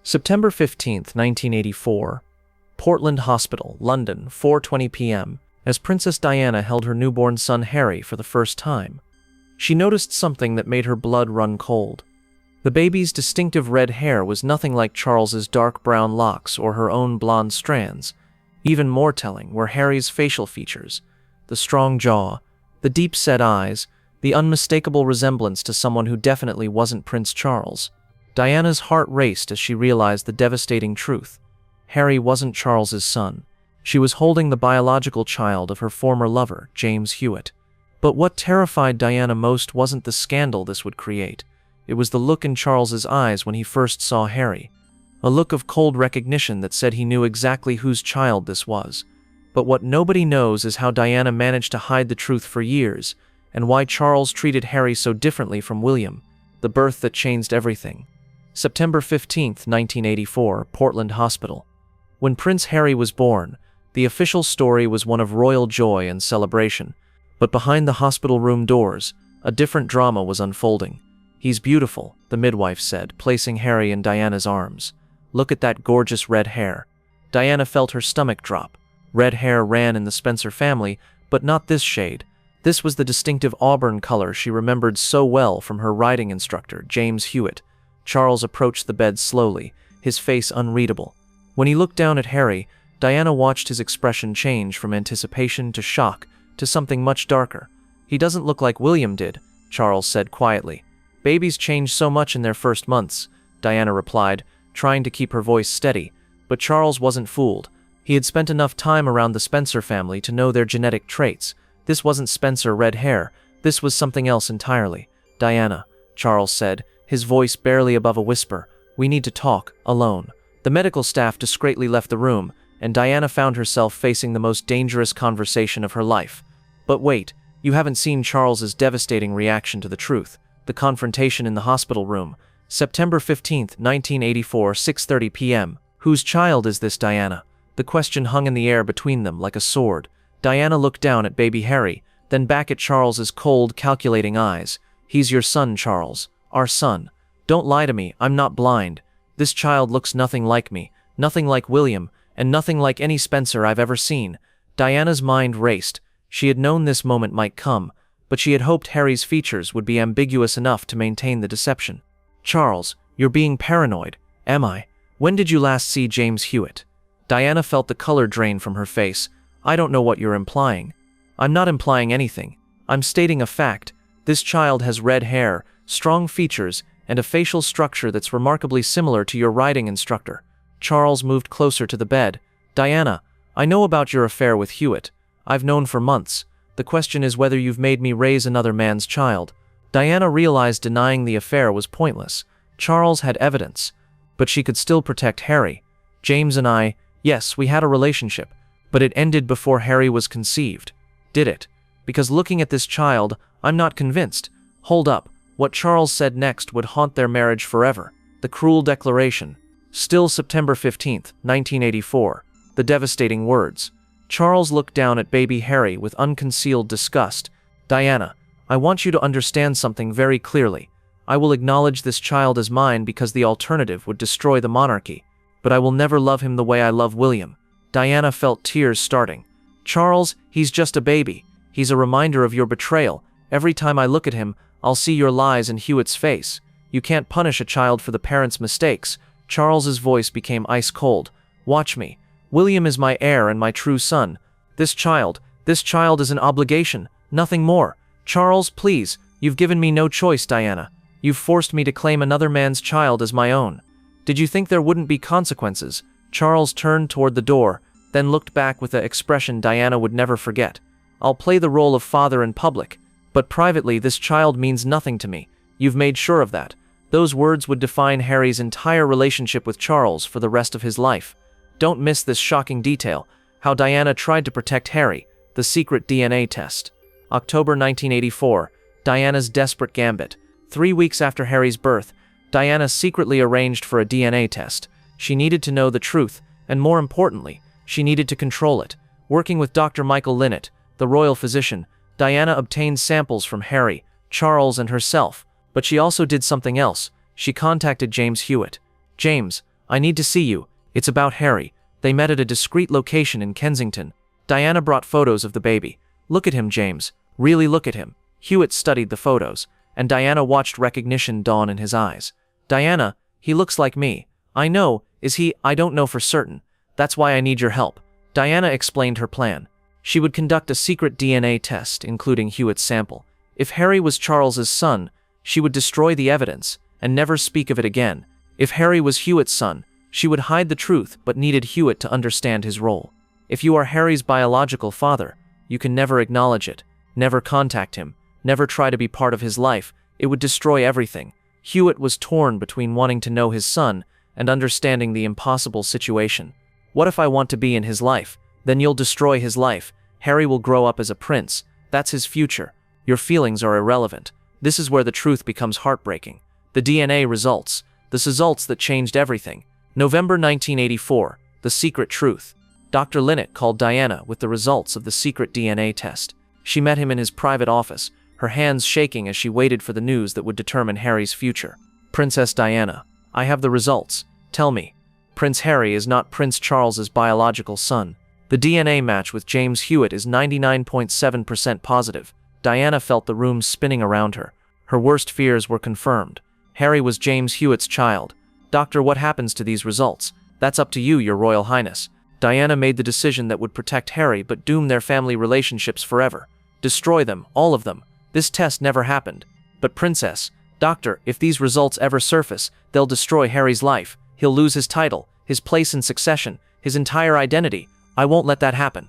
September 15th, 1984. Portland Hospital, London, 4:20 p.m. As Princess Diana held her newborn son Harry for the first time, she noticed something that made her blood run cold. The baby's distinctive red hair was nothing like Charles's dark brown locks or her own blonde strands. Even more telling were Harry's facial features, the strong jaw, the deep-set eyes, the unmistakable resemblance to someone who definitely wasn't Prince Charles. Diana's heart raced as she realized the devastating truth. Harry wasn't Charles's son. She was holding the biological child of her former lover, James Hewitt. But what terrified Diana most wasn't the scandal this would create. It was the look in Charles's eyes when he first saw Harry. A look of cold recognition that said he knew exactly whose child this was. But what nobody knows is how Diana managed to hide the truth for years, and why Charles treated Harry so differently from William, the birth that changed everything. September 15th, 1984, Portland Hospital. When Prince Harry was born, the official story was one of royal joy and celebration. But behind the hospital room doors, a different drama was unfolding. "He's beautiful," the midwife said, placing Harry in Diana's arms. "Look at that gorgeous red hair." Diana felt her stomach drop. Red hair ran in the Spencer family, but not this shade. This was the distinctive auburn color she remembered so well from her riding instructor, James Hewitt. Charles approached the bed slowly, his face unreadable. When he looked down at Harry, Diana watched his expression change from anticipation to shock to something much darker. "He doesn't look like William did," Charles said quietly. "Babies change so much in their first months," Diana replied, trying to keep her voice steady. But Charles wasn't fooled. He had spent enough time around the Spencer family to know their genetic traits. This wasn't Spencer red hair. This was something else entirely. "Diana," Charles said, his voice barely above a whisper, "we need to talk, alone." The medical staff discreetly left the room, and Diana found herself facing the most dangerous conversation of her life. But wait, you haven't seen Charles's devastating reaction to the truth. The confrontation in the hospital room. September 15th, 1984, 6:30 p.m. "Whose child is this, Diana?" The question hung in the air between them like a sword. Diana looked down at baby Harry, then back at Charles's cold, calculating eyes. "He's your son, Charles. Our son. Don't lie to me, I'm not blind. This child looks nothing like me, nothing like William, and nothing like any Spencer I've ever seen." Diana's mind raced. She had known this moment might come, but she had hoped Harry's features would be ambiguous enough to maintain the deception. "Charles, you're being paranoid." "Am I? When did you last see James Hewitt?" Diana felt the color drain from her face. "I don't know what you're implying." "I'm not implying anything. I'm stating a fact. This child has red hair, strong features, and a facial structure that's remarkably similar to your riding instructor." Charles moved closer to the bed. "Diana, I know about your affair with Hewitt. I've known for months. The question is whether you've made me raise another man's child." Diana realized denying the affair was pointless. Charles had evidence, but she could still protect Harry. "James and I, yes, we had a relationship, but it ended before Harry was conceived." "Did it? Because looking at this child, I'm not convinced." Hold up. What Charles said next would haunt their marriage forever. The cruel declaration. Still September 15th, 1984. The devastating words. Charles looked down at baby Harry with unconcealed disgust. "Diana, I want you to understand something very clearly. I will acknowledge this child as mine because the alternative would destroy the monarchy. But I will never love him the way I love William." Diana felt tears starting. "Charles, he's just a baby. He's a reminder of your betrayal. Every time I look at him, I'll see your lies in Hewitt's face. You can't punish a child for the parents' mistakes." Charles's voice became ice cold. "Watch me. William is my heir and my true son. This child is an obligation, nothing more. Charles, please, you've given me no choice, Diana. You've forced me to claim another man's child as my own. Did you think there wouldn't be consequences?" Charles turned toward the door, then looked back with an expression Diana would never forget. "I'll play the role of father in public, but privately this child means nothing to me. You've made sure of that." Those words would define Harry's entire relationship with Charles for the rest of his life. Don't miss this shocking detail, how Diana tried to protect Harry, the secret DNA test. October 1984, Diana's desperate gambit. 3 weeks after Harry's birth, Diana secretly arranged for a DNA test. She needed to know the truth, and more importantly, she needed to control it. Working with Dr. Michael Linnett, the royal physician, Diana obtained samples from Harry, Charles, and herself. But she also did something else. She contacted James Hewitt. "James, I need to see you. It's about Harry. They met at a discreet location in Kensington. Diana brought photos of the baby. Look at him, James. Really look at him. Hewitt studied the photos, and Diana watched recognition dawn in his eyes. Diana, he looks like me. I know, is he? I don't know for certain. That's why I need your help. Diana explained her plan. She would conduct a secret DNA test, including Hewitt's sample. If Harry was Charles's son, she would destroy the evidence and never speak of it again. If Harry was Hewitt's son, she would hide the truth but needed Hewitt to understand his role. If you are Harry's biological father, you can never acknowledge it, never contact him, never try to be part of his life. It would destroy everything. Hewitt was torn between wanting to know his son and understanding the impossible situation. What if I want to be in his life? Then you'll destroy his life. Harry will grow up as a prince. That's his future. Your feelings are irrelevant. This is where the truth becomes heartbreaking. The DNA results. The results that changed everything. November 1984. The secret truth. Dr. Linnett called Diana with the results of the secret DNA test. She met him in his private office, her hands shaking as she waited for the news that would determine Harry's future. Princess Diana, I have the results. Tell me. Prince Harry is not Prince Charles's biological son. The DNA match with James Hewitt is 99.7% positive. Diana felt the room spinning around her. Her worst fears were confirmed. Harry was James Hewitt's child. Doctor, what happens to these results? That's up to you, Your Royal Highness. Diana made the decision that would protect Harry but doom their family relationships forever. Destroy them, all of them. This test never happened. But Princess, Doctor, if these results ever surface, they'll destroy Harry's life. He'll lose his title, his place in succession, his entire identity. I won't let that happen.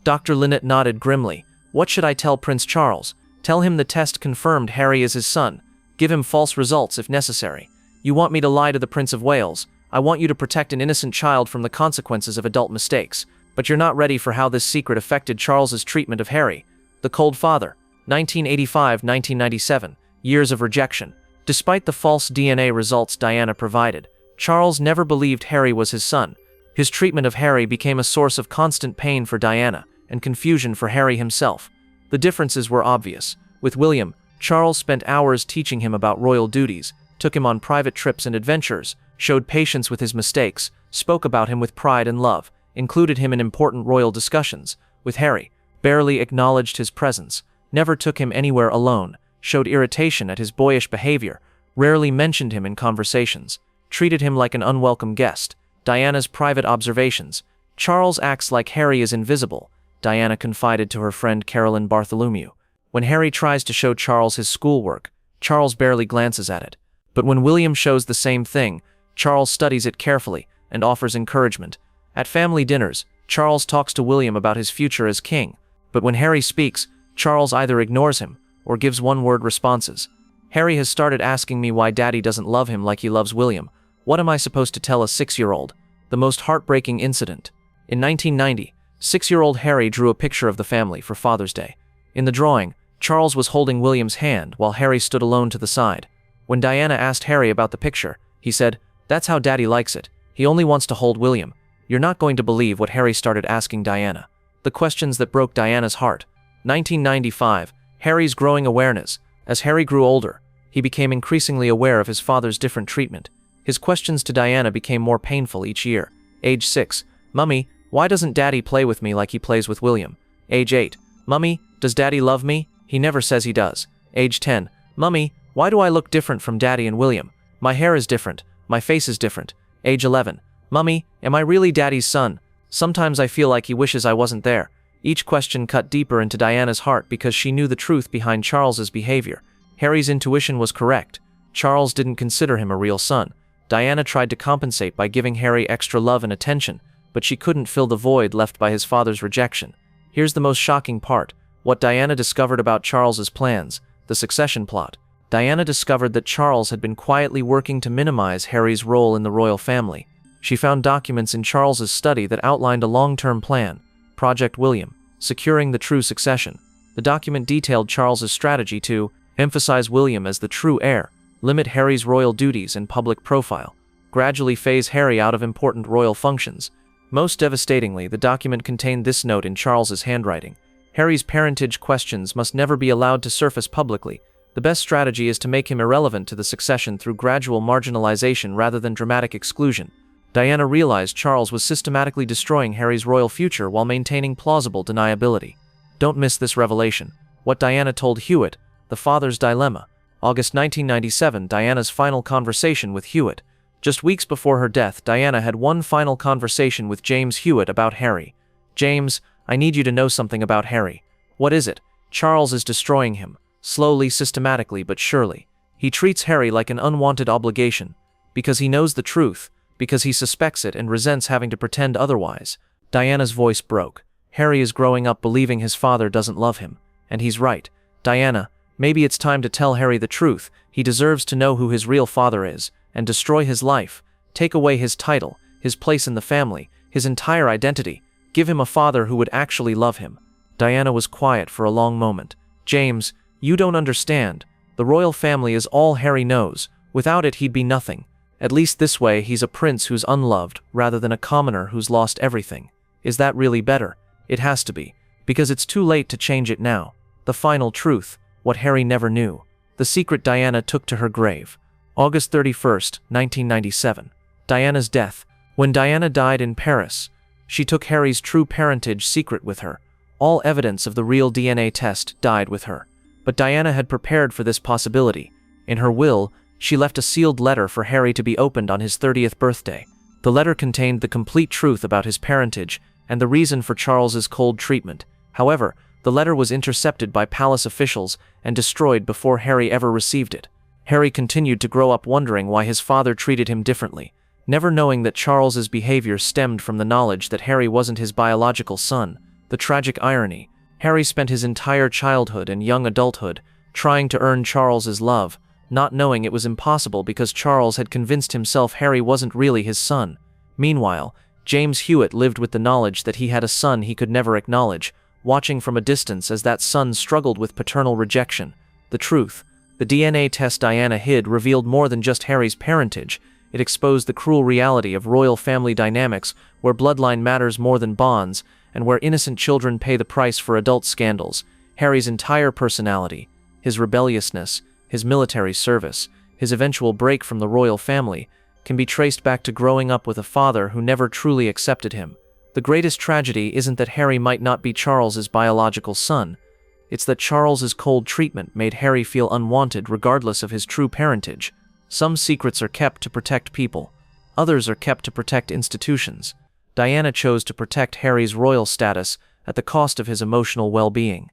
Dr. Linnett nodded grimly. What should I tell Prince Charles? Tell him the test confirmed Harry is his son. Give him false results if necessary. You want me to lie to the Prince of Wales. I want you to protect an innocent child from the consequences of adult mistakes. But you're not ready for how this secret affected Charles's treatment of Harry. The Cold Father. 1985-1997. Years of rejection. Despite the false DNA results Diana provided, Charles never believed Harry was his son. His treatment of Harry became a source of constant pain for Diana and confusion for Harry himself. The differences were obvious. With William, Charles spent hours teaching him about royal duties, took him on private trips and adventures, showed patience with his mistakes, spoke about him with pride and love, included him in important royal discussions. With Harry, barely acknowledged his presence, never took him anywhere alone, showed irritation at his boyish behavior, rarely mentioned him in conversations, treated him like an unwelcome guest. Diana's private observations. Charles acts like Harry is invisible, Diana confided to her friend Carolyn Bartholomew. When Harry tries to show Charles his schoolwork, Charles barely glances at it. But when William shows the same thing, Charles studies it carefully and offers encouragement. At family dinners, Charles talks to William about his future as king. But when Harry speaks, Charles either ignores him or gives one-word responses. Harry has started asking me why Daddy doesn't love him like he loves William. What am I supposed to tell a 6-year-old? The most heartbreaking incident. In 1990, 6-year-old Harry drew a picture of the family for Father's Day. In the drawing, Charles was holding William's hand while Harry stood alone to the side. When Diana asked Harry about the picture, he said, "That's how Daddy likes it. He only wants to hold William." You're not going to believe what Harry started asking Diana. The questions that broke Diana's heart. 1995, Harry's growing awareness. As Harry grew older, he became increasingly aware of his father's different treatment. His questions to Diana became more painful each year. Age 6, Mummy, why doesn't Daddy play with me like he plays with William? Age 8, Mummy, does Daddy love me? He never says he does. Age 10, Mummy, why do I look different from Daddy and William? My hair is different. My face is different. Age 11, Mummy, am I really Daddy's son? Sometimes I feel like he wishes I wasn't there. Each question cut deeper into Diana's heart because she knew the truth behind Charles's behavior. Harry's intuition was correct. Charles didn't consider him a real son. Diana tried to compensate by giving Harry extra love and attention, but she couldn't fill the void left by his father's rejection. Here's the most shocking part. What Diana discovered about Charles's plans, the succession plot. Diana discovered that Charles had been quietly working to minimize Harry's role in the royal family. She found documents in Charles's study that outlined a long-term plan, Project William, securing the true succession. The document detailed Charles's strategy to emphasize William as the true heir, limit Harry's royal duties and public profile, gradually phase Harry out of important royal functions. Most devastatingly, the document contained this note in Charles's handwriting. Harry's parentage questions must never be allowed to surface publicly. The best strategy is to make him irrelevant to the succession through gradual marginalization rather than dramatic exclusion. Diana realized Charles was systematically destroying Harry's royal future while maintaining plausible deniability. Don't miss this revelation. What Diana told Hewitt, the father's dilemma. August 1997, Diana's final conversation with Hewitt. Just weeks before her death, Diana had one final conversation with James Hewitt about Harry. "James, I need you to know something about Harry." "What is it?" "Charles is destroying him. Slowly, systematically, but surely. He treats Harry like an unwanted obligation. Because he knows the truth. Because he suspects it and resents having to pretend otherwise." Diana's voice broke. "Harry is growing up believing his father doesn't love him. And he's right. Diana, maybe it's time to tell Harry the truth. He deserves to know who his real father is, and destroy his life. Take away his title, his place in the family, his entire identity. Give him a father who would actually love him." Diana was quiet for a long moment. "James, you don't understand. The royal family is all Harry knows. Without it, he'd be nothing. At least this way, he's a prince who's unloved, rather than a commoner who's lost everything. Is that really better? It has to be. Because it's too late to change it now. The final truth, what Harry never knew. The secret Diana took to her grave. August 31st, 1997. Diana's death. When Diana died in Paris, she took Harry's true parentage secret with her. All evidence of the real DNA test died with her. But Diana had prepared for this possibility. In her will, she left a sealed letter for Harry to be opened on his 30th birthday. The letter contained the complete truth about his parentage and the reason for Charles's cold treatment. However, the letter was intercepted by palace officials and destroyed before Harry ever received it. Harry continued to grow up wondering why his father treated him differently, never knowing that Charles's behavior stemmed from the knowledge that Harry wasn't his biological son. The tragic irony. Harry spent his entire childhood and young adulthood trying to earn Charles's love, not knowing it was impossible because Charles had convinced himself Harry wasn't really his son. Meanwhile, James Hewitt lived with the knowledge that he had a son he could never acknowledge, watching from a distance as that son struggled with paternal rejection. The truth. The DNA test Diana hid revealed more than just Harry's parentage. It exposed the cruel reality of royal family dynamics where bloodline matters more than bonds, and where innocent children pay the price for adult scandals. Harry's entire personality, his rebelliousness, his military service, his eventual break from the royal family, can be traced back to growing up with a father who never truly accepted him. The greatest tragedy isn't that Harry might not be Charles's biological son. It's that Charles's cold treatment made Harry feel unwanted regardless of his true parentage. Some secrets are kept to protect people. Others are kept to protect institutions. Diana chose to protect Harry's royal status at the cost of his emotional well-being.